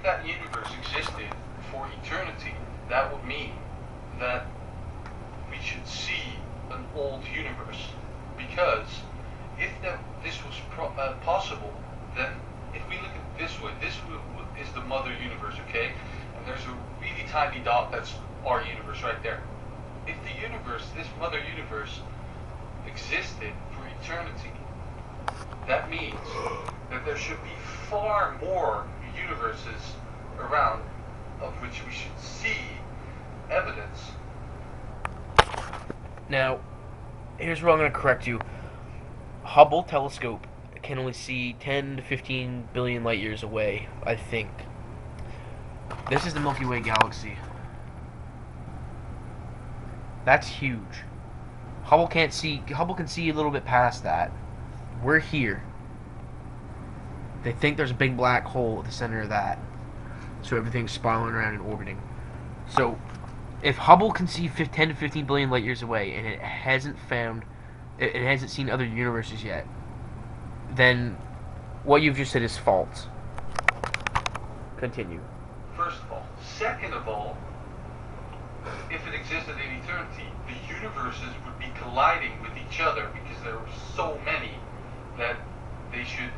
that universe existed for eternity, that would mean that we should see an old universe. Because if this was possible, then if we look at it this way, this is the mother universe, okay? And there's a really tiny dot that's our universe right there. If the universe, this mother universe, existed for eternity, that means that there should be far more universes around of which we should see evidence. Now, here's where I'm going to correct you. Hubble telescope can only see 10 to 15 billion light years away, I think. This is the Milky Way galaxy. That's huge. Hubble can see a little bit past that. We're here. They think there's a big black hole at the center of that. So everything's spiraling around and orbiting. So if Hubble can see 10 to 15 billion light years away and it hasn't seen other universes yet, then what you've just said is false. Continue. First of all. Second of all, if it existed in eternity, the universes would be colliding with each other because there are so many that they should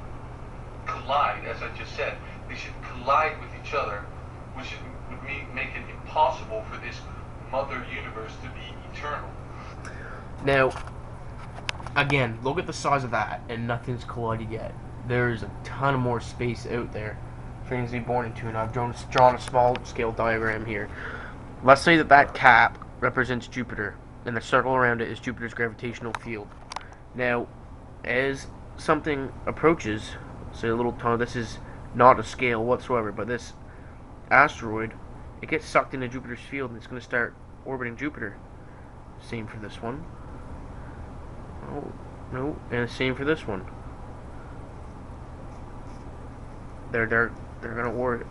collide, as I just said. They should collide with each other, which would make it impossible for this mother universe to be eternal. Now, again, look at the size of that, and nothing's collided yet. There's a ton of more space out there for things to be born into, and I've drawn a small-scale diagram here. Let's say that cap represents Jupiter, and the circle around it is Jupiter's gravitational field. Now, as something approaches, say a little tunnel, this is not a scale whatsoever, but this asteroid, it gets sucked into Jupiter's field, and it's going to start orbiting Jupiter. Same for this one. Oh, no, and the same for this one. They're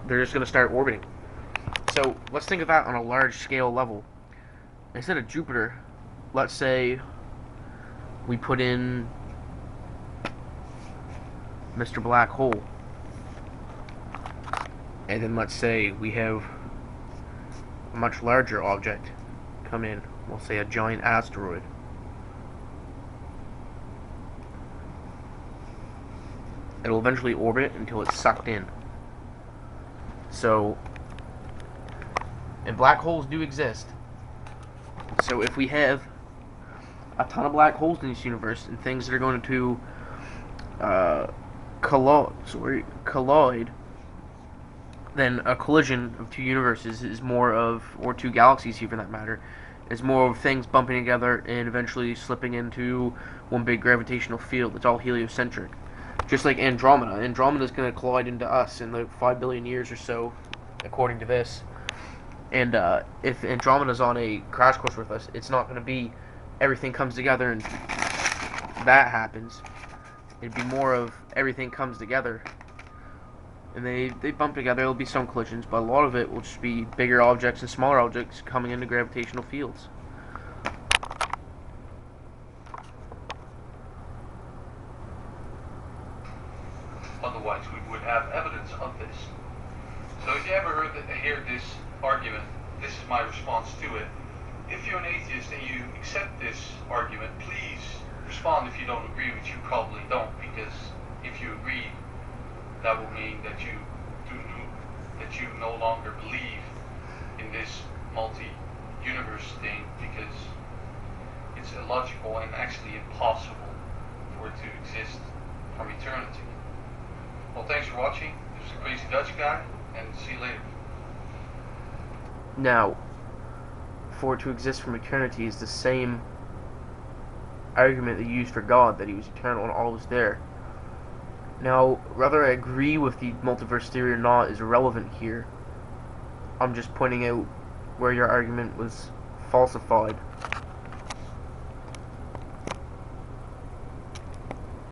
just gonna start orbiting. So let's think of that on a large scale level. Instead of Jupiter, let's say we put in Mr. Black Hole, and then let's say we have a much larger object come in. We'll say a giant asteroid. It'll eventually orbit until it's sucked in. So, and black holes do exist. So if we have a ton of black holes in this universe and things that are going to collide, then a collision of two universes is more of, or two galaxies here for that matter, is more of things bumping together and eventually slipping into one big gravitational field. It's all heliocentric. Just like Andromeda. Andromeda is going to collide into us in like 5 billion years or so, according to this. And if Andromeda's on a crash course with us, it's not going to be everything comes together and that happens. It'd be more of everything comes together and they bump together. There'll be some collisions, but a lot of it will just be bigger objects and smaller objects coming into gravitational fields. Otherwise, we would have evidence of this. So if you ever hear this argument, this is my response to it. If you're an atheist and you accept this argument, please respond if you don't agree, which you probably don't, because if you agree, that will mean that you no longer believe in this multi-universe thing, because it's illogical and actually impossible for it to exist from eternity. Well, thanks for watching. This is the Crazy Dutch Guy, and see you later. Now, for it to exist from eternity is the same argument they used for God, that he was eternal and always there. Now, whether I agree with the multiverse theory or not is irrelevant here. I'm just pointing out where your argument was falsified.